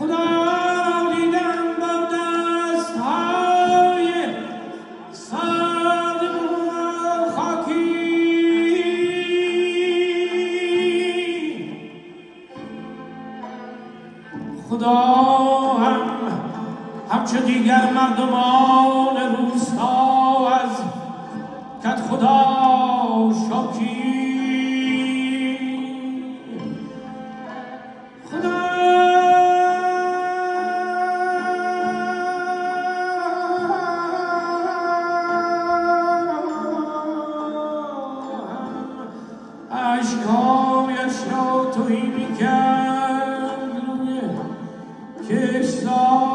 خدا دیدم با دست‌های سرد و خاکی خدا همچه دیگر مردمان روستا از کد خدا شاکی خدا اشکایش را تویی میکرد روی کشتار